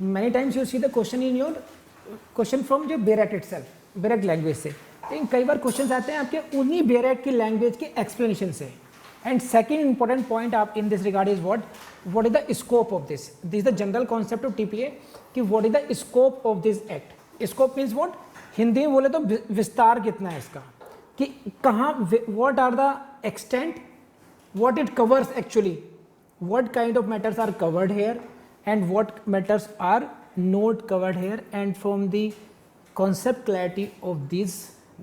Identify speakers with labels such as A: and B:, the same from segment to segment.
A: Many times you see the question in your question from जो बेरेट itself, बेरेट language से, लेकिन कई बार क्वेश्चन आते हैं आपके उन्हीं बेरेट की लैंग्वेज के एक्सप्लेनेशन से. एंड सेकेंड इंपॉर्टेंट पॉइंट आप in this regard is what is the scope of this is the general concept of TPA कि what is the scope of this act. Scope means what, Hindi में बोले तो विस्तार कितना है इसका, कि कहाँ, what are the extent, what it covers actually, what kind of matters are covered here and what matters are not covered here. And from the concept clarity of this,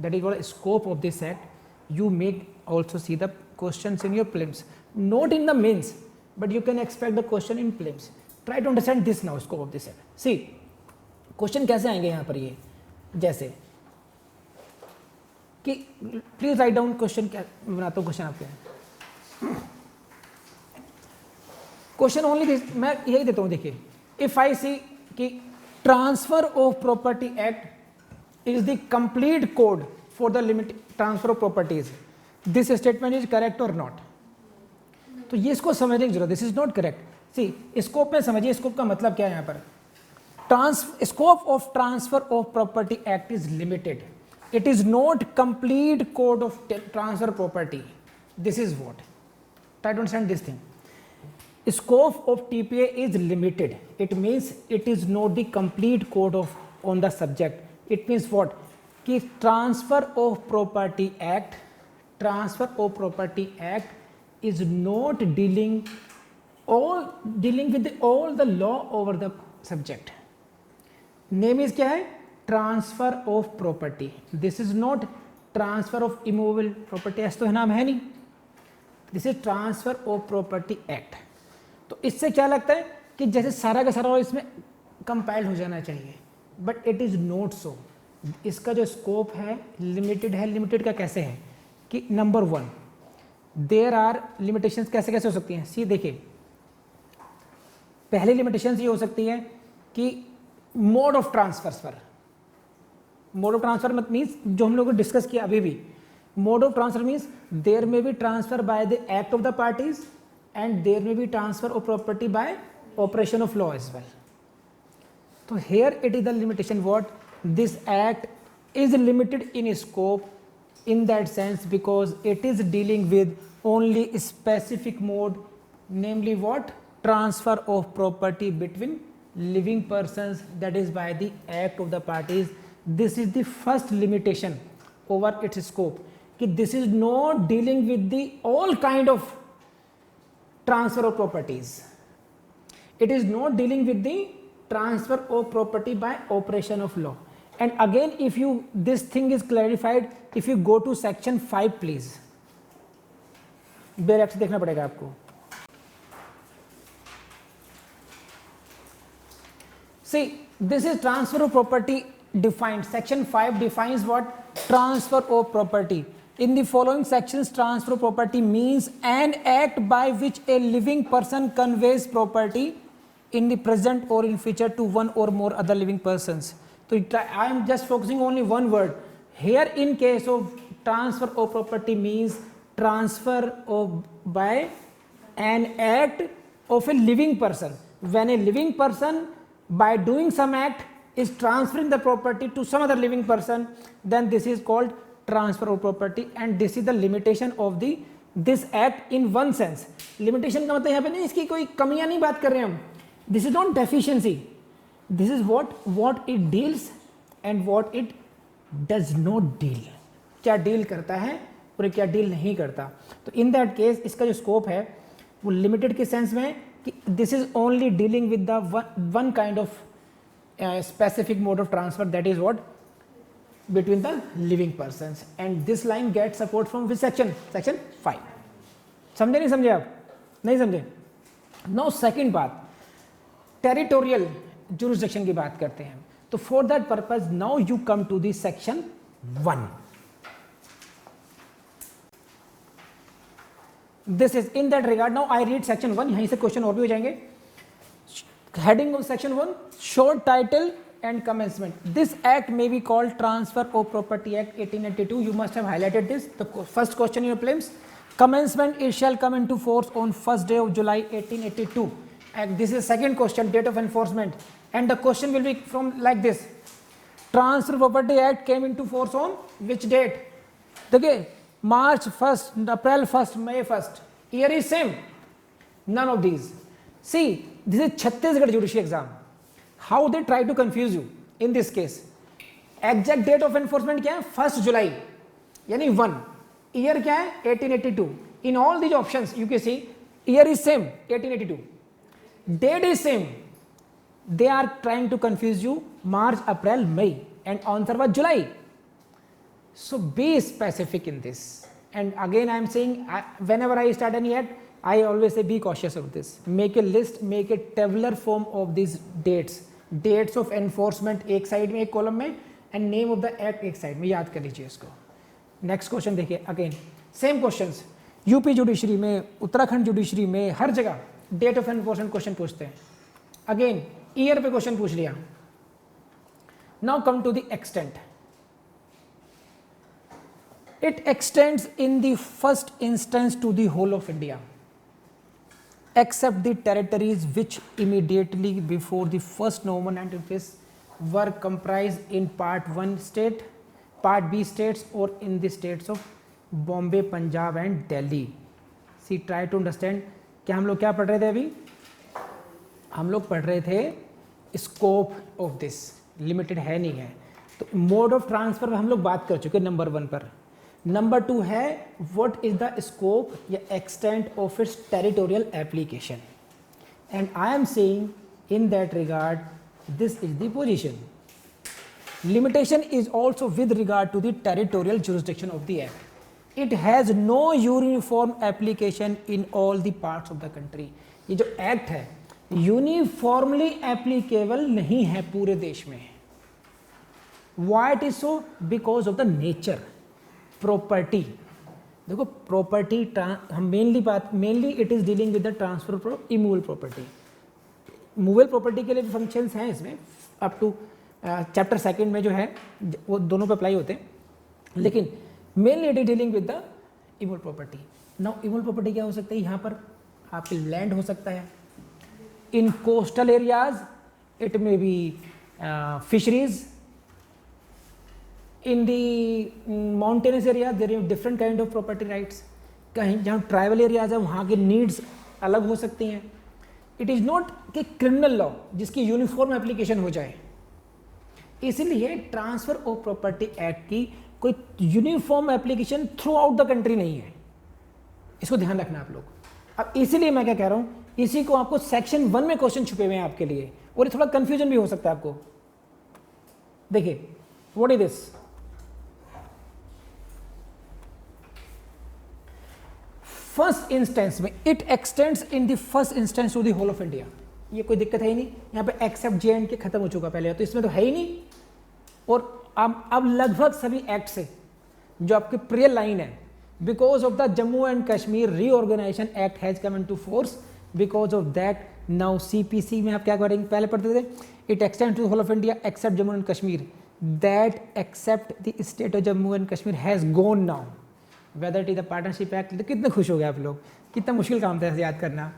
A: that is what scope of this act, you may also see the questions in your prelims, not in the mains, but you can expect the question in prelims. Try to understand this now, scope of this act. See question कैसे आएंगे यहाँ पर, ये जैसे कि please write down question, क्या बनाता हूँ क्वेश्चन आपके. क्वेश्चन ओनली दिस, मैं यही देता हूँ. देखिए, इफ आई सी कि transfer of property act is the complete code for the limit transfer of properties, this statement is correct और नॉट. तो ये इसको समझने की जरूरत, this is not correct. See scope में समझिए, स्कोप का मतलब क्या है यहाँ पर. Scope of transfer of property act is limited, it is not complete code of transfer property. This is what, try to understand this thing. Scope of TPA is limited. It means it is not the complete code of on the subject. It means what? कि transfer of property act is not dealing with all the law over the subject. Name is क्या है? Transfer of property. This is not transfer of immovable property. ऐसा तो नाम है नहीं. This is transfer of property act. तो इससे क्या लगता है कि जैसे सारा का सारा इसमें कंपाइल्ड हो जाना चाहिए, but it is not so. इसका जो स्कोप है लिमिटेड है. लिमिटेड का कैसे है कि number one, there are limitations. कैसे कैसे हो सकती हैं, सी देखिए, पहली लिमिटेशंस ये हो सकती है कि मोड ऑफ ट्रांसफर्स पर. मोड ऑफ ट्रांसफर मत मीन्स जो हम लोगों ने डिस्कस किया अभी भी, mode of transfer means there may be transfer by the act of the parties and there may be transfer of property by operation of law as well. So here it is the limitation what this act is limited in scope in that sense because it is dealing with only specific mode, namely what, transfer of property between living persons, that is by the act of the parties. This is the first limitation over its scope, कि this is not dealing with the all kind of transfer of properties. It is not dealing with the transfer of property by operation of law. And again, if you, this thing is clarified if you go to section 5 please. बेरेक्ट देखना पड़ेगा आपको. See, this is transfer of property defined. Section 5 defines what? Transfer of property. In the following sections, transfer of property means an act by which a living person conveys property in the present or in future to one or more other living persons. So I am just focusing only one word here. In case of transfer of property means transfer of by an act of a living person. When a living person by doing some act is transferring the property to some other living person, then this is called transfer of property. And this is the limitation of the this act in one sense. Limitation का मतलब यहाँ पे नहीं, इसकी कोई कमियां नहीं बात कर रहे हैं हम. This is not deficiency. This is what it deals and what it does not deal. क्या डील करता है और क्या डील नहीं करता. तो इन दैट केस इसका जो स्कोप है वो लिमिटेड के सेंस में कि this is only dealing with the one kind of specific mode of transfer, that is what, between the living persons. And this line gets support from which section? Section 5. समझे नहीं समझे आप? नहीं समझे? Now second बात, territorial jurisdiction की बात करते हैं. तो for that purpose now you come to the section 1. This is in that regard. Now I read section 1. यहीं से क्वेश्चन और भी हो जाएंगे. Heading of section 1, short title and commencement. This act may be called Transfer of Property Act 1882. You must have highlighted this. The first question in your prelims. Commencement, it shall come into force on 1st day of July 1882. And this is second question, date of enforcement. and the question will be from like this: Transfer Property Act came into force on which date? देखिए, March 1st, April 1st, May 1st. Year is same. None of these. See, this is Chhattisgarh judiciary exam. How they try to confuse you in this case? Exact date of enforcement क्या है? 1st July, यानी 1. Year क्या है? 1882. In all these options, you can see year is same, 1882. Date is same. They are trying to confuse you. March, April, May, and answer was July. So be specific in this. And again, I am saying, whenever I start any act, I always say be cautious of this. Make a list, make a tabular form of these dates. Dates of enforcement एक side में, एक column में, and name of the act एक side में. याद कर लीजिए इसको. नेक्स्ट क्वेश्चन देखिए. Again same questions, UP judiciary में, उत्तराखंड जुडिशरी में, हर जगह डेट ऑफ एनफोर्समेंट क्वेश्चन पूछते हैं. अगेन ईयर पे क्वेश्चन पूछ लिया. Now come to the extent. It extends in the first instance to the whole of India, except the territories which immediately before the 1st November 1956 were comprised in Part 1 state, Part B states, or in the states of Bombay, Punjab and Delhi. See, try to understand. क्या हम लोग क्या पढ़ रहे थे अभी? हम लोग पढ़ रहे थे स्कोप ऑफ दिस. लिमिटेड है नहीं है. तो मोड ऑफ ट्रांसफर हम लोग बात कर चुके नंबर 1 पर. नंबर 2 है व्हाट इज द स्कोप या extent of its territorial application, and I am saying in that regard this is the position. Limitation is also with regard to the territorial jurisdiction of the act. It has no uniform application in all the parts of the country. ये जो act है uniformly applicable नहीं है पूरे देश में. Why it is so? Because of the nature. Property, देखो property हम mainly it is dealing with the transfer of immovable property. Movable property के लिए भी फंक्शंस हैं इसमें अप टू चैप्टर 2 में जो है वो दोनों पे अप्लाई होते हैं, लेकिन mainly it is dealing with the immovable property. Now immovable property क्या हो सकता है? यहाँ पर आपकी लैंड हो सकता है. इन coastal areas it may be fisheries. In the mountainous area there is different kind of property rights. कहीं जहाँ ट्राइबल एरियाज है वहाँ के नीड्स अलग हो सकती हैं. इट इज़ नॉट कि क्रिमिनल लॉ जिसकी यूनिफॉर्म एप्लीकेशन हो जाए. इसलिए ट्रांसफर ऑफ प्रॉपर्टी एक्ट की कोई uniform application through out the country नहीं है. इसको ध्यान रखना आप लोग. अब इसीलिए मैं क्या कह रहा हूँ, इसी को आपको सेक्शन 1 में क्वेश्चन छुपे हुए हैं आपके लिए, और ये थोड़ा कंफ्यूजन भी हो सकता है आपको. देखिए what is this? First instance में it extends in the first instance to the whole of India. ये कोई दिक्कत है ही नहीं. यहाँ पे एक्सेप्ट JNK खत्म हो चुका पहले, तो इसमें तो है ही नहीं. और अब लगभग सभी एक्ट से जो आपके प्रिय लाइन है, because of the Jammu and Kashmir reorganisation act has come into force, because of that now CPC में आप क्या करेंगे? पहले पढ़ते थे it extend to whole of India except Jammu and Kashmir. That except the state of Jammu and Kashmir has gone now. Whether it is the partnership act. तो कितने खुश हो गए आप लोग, कितना मुश्किल काम था याद करना.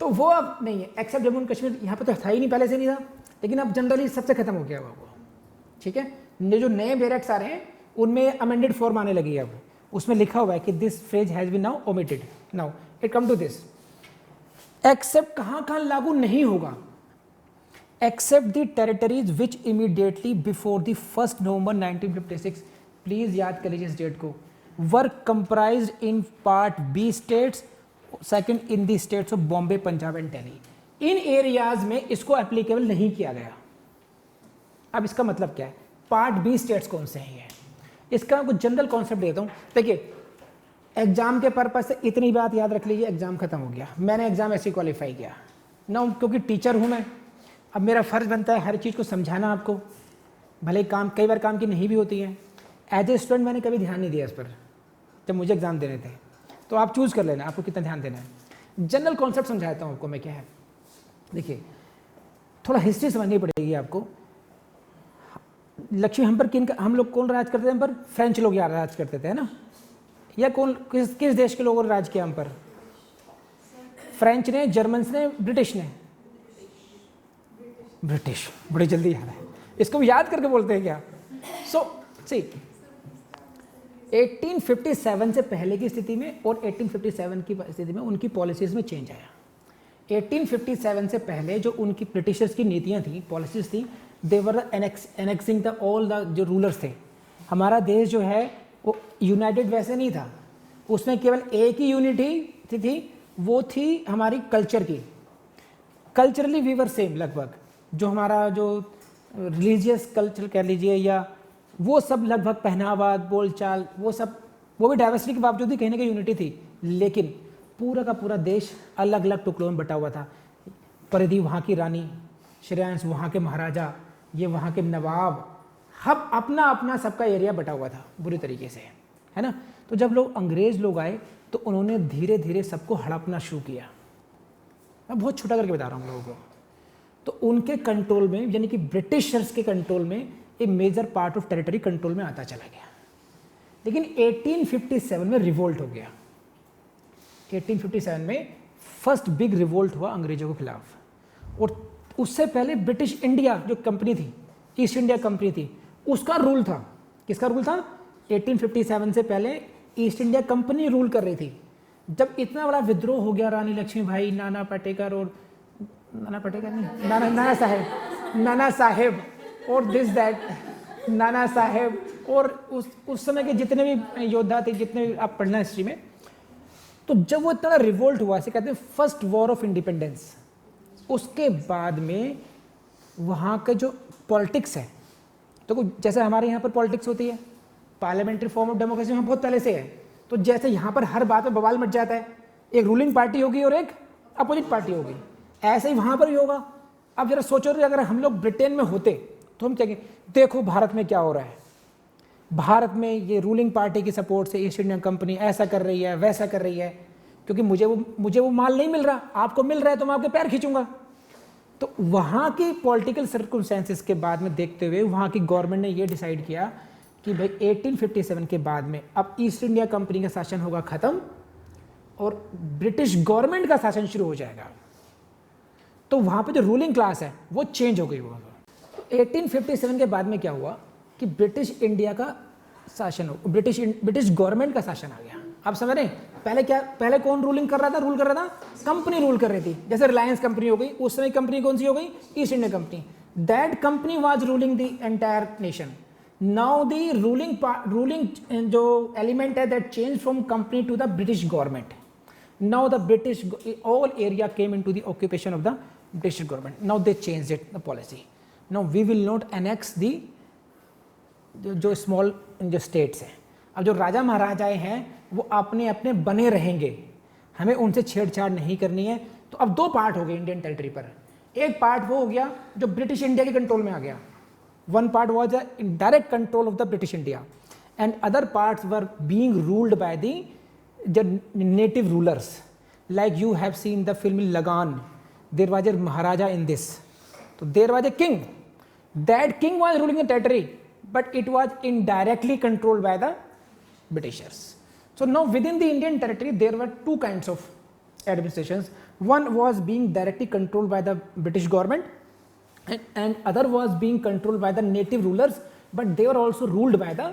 A: तो वो अब नहीं है. एक्सेप्ट जम्मू एंड कश्मीर यहाँ पे तो था ही नहीं, पहले से नहीं था, लेकिन अब जनरली सबसे खत्म हो गया वो. ठीक है. जो नए बेरेक्ट्स आ रहे हैं उनमें अमेंडेड फॉर्म आने लगी है. अब उसमें लिखा हुआ है कि this phrase has been now omitted. Now it come to this. Except कहाँ कहाँ लागू नहीं होगा? Except the territories which immediately before the 1st November 1956. Please याद कर लीजिए इस डेट को. were comprised in Part B states, second in the states of Bombay, Punjab and Delhi. In areas में इसको एप्लीकेबल नहीं किया गया. अब इसका मतलब क्या है? पार्ट बी स्टेट्स कौन से हैं? इसका कुछ जनरल कॉन्सेप्ट देता हूँ. देखिए एग्जाम के पर्पज से इतनी बात याद रख लीजिए, एग्जाम खत्म हो गया. मैंने एग्जाम ऐसे क्वालिफाई किया ना, क्योंकि टीचर हूँ मैं. अब मेरा फर्ज बनता है हर चीज़ को समझाना आपको, भले काम कई बार काम की नहीं भी होती है. एज ए स्टूडेंट मैंने कभी ध्यान नहीं दिया इस पर जब मुझे एग्जाम देने थे. तो आप चूज़ कर लेना आपको कितना ध्यान देना है. जनरल कॉन्सेप्ट समझाता हूँ आपको मैं क्या है. देखिए थोड़ा हिस्ट्री समझनी पड़ेगी आपको. लक्ष्मी हम पर हम लोग कौन राज करते थे? हम पर फ्रेंच लोग यार राज करते थे, है ना? या कौन किस देश के लोगों ने राज किया हम पर? फ्रेंच ने, जर्मन्स ने, ब्रिटिश ने. ब्रिटिश, बड़ी जल्दी आ रहा है, इसको भी याद करके बोलते हैं क्या? सो सी 1857 से पहले की स्थिति में और 1857 की स्थिति में उनकी पॉलिसीज में चेंज आया। 1857 से पहले जो उनकी ब्रिटिशर्स की नीतियां थी, पॉलिसीज थी, दे वर एनेक्सिंग द ऑल द जो रूलर्स थे। हमारा देश जो है वो यूनाइटेड वैसे नहीं था, उसमें केवल एक ही यूनिटी थी, वो थी हमारी कल्चर की। कल्चरली वी वर सेम लगभग, जो हमारा जो रिलीजियस कल्चर कह लीजिए या वो सब लगभग पहनावा, बोलचाल, वो सब, वो भी डाइवर्सिटी के बावजूद भी कहीं ना कहीं यूनिटी थी। लेकिन पूरा का पूरा देश अलग अलग टुकड़ों में बटा हुआ था। परिधि वहाँ की रानी, श्रेयांश वहाँ के महाराजा, ये वहाँ के नवाब, हम अपना अपना सबका एरिया बटा हुआ था बुरी तरीके से, है ना। तो जब लोग अंग्रेज लोग आए तो उन्होंने धीरे धीरे सबको हड़पना शुरू किया। मैं बहुत छोटा करके बता रहा हूँ लोगों को। तो उनके कंट्रोल में, यानी कि ब्रिटिशर्स के कंट्रोल में एक major part of territory control में आता चला गया। लेकिन 1857 में रिवोल्ट हो गया। 1857 में फर्स्ट बिग रिवोल्ट हुआ अंग्रेजों के खिलाफ। और उससे पहले ब्रिटिश इंडिया जो कंपनी थी, ईस्ट इंडिया कंपनी थी, उसका रूल था। किसका रूल था? 1857 से पहले ईस्ट इंडिया कंपनी रूल कर रही थी। जब इतना बड़ा विद्रोह हो गया, रानी लक्ष्मीबाई, नाना पाटेकर और नाना साहेब और दिस दैट, नाना साहेब और उस समय के जितने भी योद्धा थे, जितने भी आप पढ़ना हिस्ट्री में, तो जब वो इतना रिवोल्ट हुआ, इसे कहते हैं फर्स्ट वॉर ऑफ इंडिपेंडेंस, उसके बाद में वहाँ के जो पॉलिटिक्स है, तो जैसे हमारे यहाँ पर पॉलिटिक्स होती है, पार्लियामेंट्री फॉर्म ऑफ डेमोक्रेसी वहाँ बहुत पहले से है। तो जैसे यहाँ पर हर बात में बवाल मच जाता है, एक रूलिंग पार्टी होगी और एक अपोजिट पार्टी होगी, ऐसे ही वहाँ पर भी होगा। अब जरा सोचो, अगर हम लोग ब्रिटेन में होते तो हम कहेंगे देखो भारत में क्या हो रहा है, भारत में ये रूलिंग पार्टी की सपोर्ट से ईस्ट इंडिया कंपनी ऐसा कर रही है, वैसा कर रही है, क्योंकि मुझे वो माल नहीं मिल रहा, आपको मिल रहा है तो मैं आपके पैर खींचूंगा। तो वहाँ की पॉलिटिकल सर्कमस्टेंसेस के बाद में देखते हुए वहाँ की गवर्नमेंट ने ये डिसाइड किया कि भाई 1857 के बाद में अब ईस्ट इंडिया कंपनी का शासन होगा खत्म और ब्रिटिश गवर्नमेंट का शासन शुरू हो जाएगा। तो वहाँ पे जो रूलिंग क्लास है वो चेंज हो गई। वो तो 1857 के बाद में क्या हुआ कि ब्रिटिश इंडिया का शासन हो, ब्रिटिश गवर्नमेंट का शासन आ गया। आप समझ रहे हैं? पहले कौन रूलिंग कर रहा था? रूल कर रहा था कंपनी, रूल कर रही थी। जैसे रिलायंस कंपनी हो गई, उस समय कंपनी कौन सी हो गई? East India Company. That company was ruling the entire nation. Now the ruling जो एलिमेंट है that change from company to the British government. Now the British all area came into the occupation of the British government. Now they changed it, the policy. Now we will not annex the जो small जो states हैं। अब जो राजा महाराजाएं हैं वो अपने अपने बने रहेंगे, हमें उनसे छेड़छाड़ नहीं करनी है। तो अब दो पार्ट हो गए इंडियन टेरिटरी पर। एक पार्ट वो हो गया जो ब्रिटिश इंडिया के कंट्रोल में आ गया, one part was in direct control of the British India, and other parts were being ruled by the native rulers. Like you have seen the film Lagaan, there was a maharaja in this, तो there was a king, that king was ruling the territory but it was indirectly controlled by the Britishers. So now within the Indian territory there were two kinds of administrations. One was being directly controlled by the British government and other was being controlled by the native rulers, but they were also ruled by the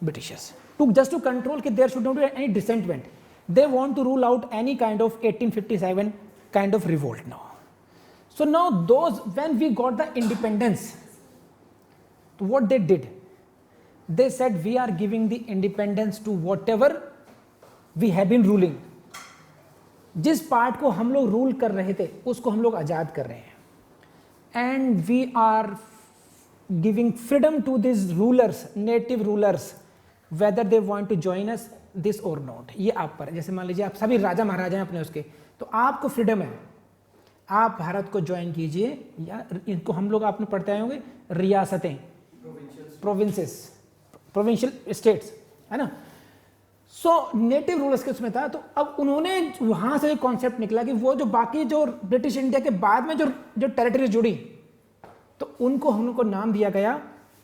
A: Britishers. Just to control that there should not be any dissentiment. They want to rule out any kind of 1857 kind of revolt now. So now when we got the independence, what they did, they said we are giving the independence to whatever we have been ruling. जिस part को हम लोग rule कर रहे थे उसको हम लोग आजाद कर रहे हैं, and we are giving freedom to this rulers, native rulers, whether they want to join us this और नॉट। ये आप पर, जैसे मान लीजिए आप सभी राजा महाराजा हैं अपने उसके, तो आपको फ्रीडम है, आप भारत को ज्वाइन कीजिए, या इनको हम लोग आपने पढ़ते आए होंगे रियासतें, प्रोविंशियल स्टेट्स, है ना। सो नेटिव रूलर्स के उसमें था। तो अब उन्होंने वहां से एक कॉन्सेप्ट निकला कि वो जो बाकी जो ब्रिटिश इंडिया के बाद में जो टेरिटरी जुड़ी, तो उनको हम लोग को नाम दिया गया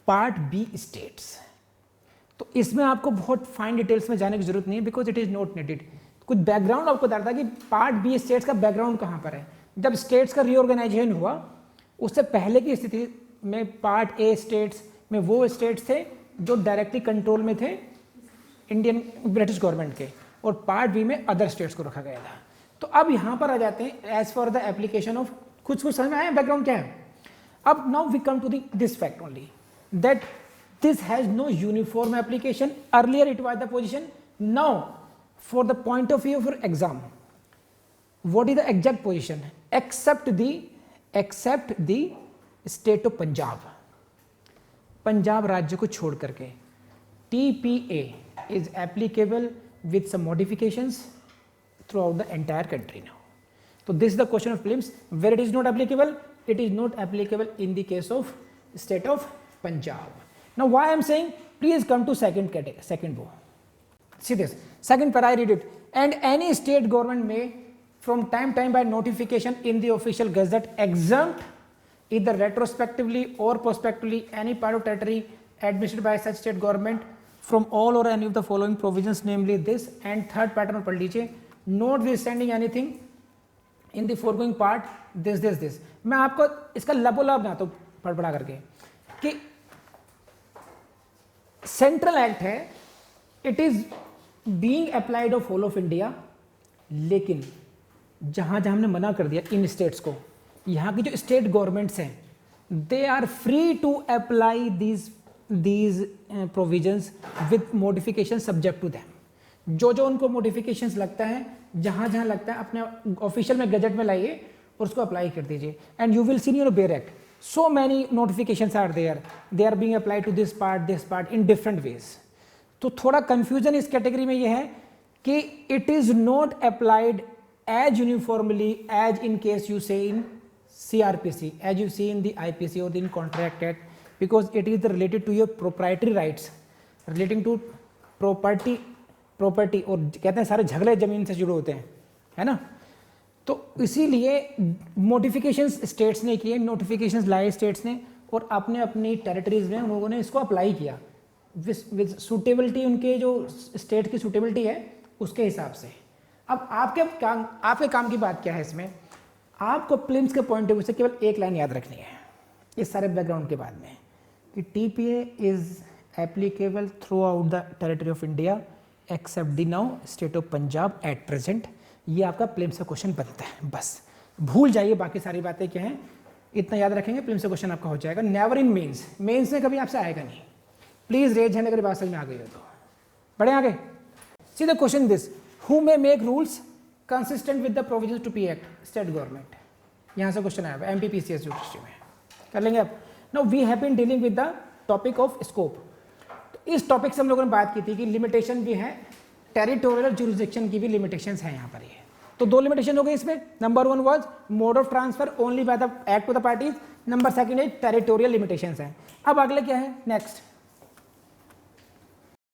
A: पार्ट बी स्टेट्स। तो इसमें आपको बहुत फाइन डिटेल्स में जाने की जरूरत नहीं है, because it is not needed. कुछ बैकग्राउंड आपको बताता कि पार्ट बी स्टेट्स का बैकग्राउंड कहां पर है। जब स्टेट्स का रीऑर्गेनाइजेशन हुआ उससे पहले की स्थिति में पार्ट ए स्टेट्स में वो स्टेट्स थे जो डायरेक्टली कंट्रोल में थे इंडियन ब्रिटिश गवर्नमेंट के, और पार्ट बी में अदर स्टेट्स को रखा गया था। तो अब यहाँ पर आ जाते हैं as for the application of, कुछ समझ में आया बैकग्राउंड क्या है। अब now we come to this fact only that this has no uniform application. Earlier it was the position. Now for the point of view of your exam, what is the exact position? Except the state of Punjab, Punjab राज्य को छोड़ करके TPA is applicable with some modifications throughout the entire country now. So this is the question of prelims. Where it is not applicable, it is not applicable in the case of state of Punjab. Now why I am saying, please come to second row. See this second para, I read it. And any state government may from time to time by notification in the official gazette exempt either retrospectively or prospectively any part of territory administered by such state government from all or any of the following provisions, namely this, and third pattern पढ़ लीजिए, notwithstanding anything in the foregoing part this. मैं आपको इसका लबोलब ना तो पढ़ा करके कि सेंट्रल एक्ट है, it is being applied of whole of India, लेकिन जहां जहां हमने मना कर दिया इन स्टेट्स को, यहाँ की जो स्टेट गवर्नमेंट्स हैं they are free to apply these provisions with modification subject to them. जो उनको मॉडिफिकेशंस लगता है, जहां जहां लगता है अपने ऑफिशियल में गजट में लाइए और उसको अप्लाई कर दीजिए। And you will see in your bare act so many notifications are there, they are being applied to this part in different ways. तो थोड़ा confusion इस कैटेगरी में ये है कि it is not applied as uniformly as in case you say in CRPC, as you see in the IPC or in Contract Act, because it is related to your proprietary rights, relating to property और कहते हैं सारे झगड़े जमीन से जुड़े होते हैं, है ना। तो इसीलिए मॉडिफिकेशंस स्टेट्स ने किए, नोटिफिकेशंस लाए स्टेट्स ने, और अपने अपनी टेरिटरीज में उन लोगों ने इसको अप्लाई किया विद सूटेबिलिटी, उनके जो स्टेट की सूटेबिलिटी है उसके हिसाब से। अब आपके काम की बात क्या है इसमें, आपको प्रीलिम्स के पॉइंट ऑफ व्यू से केवल एक लाइन याद रखनी है इस सारे बैकग्राउंड के बाद में कि TPA is applicable through out the territory of India accept the now state of Punjab at present. ये आपका प्रीलिम्स का क्वेश्चन बनता है, बस भूल जाइए बाकी सारी बातें क्या हैं, इतना याद रखेंगे प्रीलिम्स का क्वेश्चन आपका हो जाएगा। नेवर इन मेंस में कभी आपसे आएगा नहीं। प्लीज रेज हैंड अगर बात समझ में आ गई हो तो। बढ़े आगे, see the question this, who may make rules consistent with the provisions T P act, state government. यहाँ से क्वेश्चन आया हुआ MPPCS यूनिवर्सिटी में, कर लेंगे आप। Now we have been dealing with the topic of scope. तो इस टॉपिक से हम लोगों ने बात की थी कि लिमिटेशन भी है, टेरिटोरियल जुरिसडिक्शन की भी लिमिटेशंस हैं यहाँ पर। ये तो दो लिमिटेशन हो गई इसमें। Number 1 was mode of transfer only by the act to the parties, number 2 is territorial limitations हैं। अब अगले क्या है नेक्स्ट,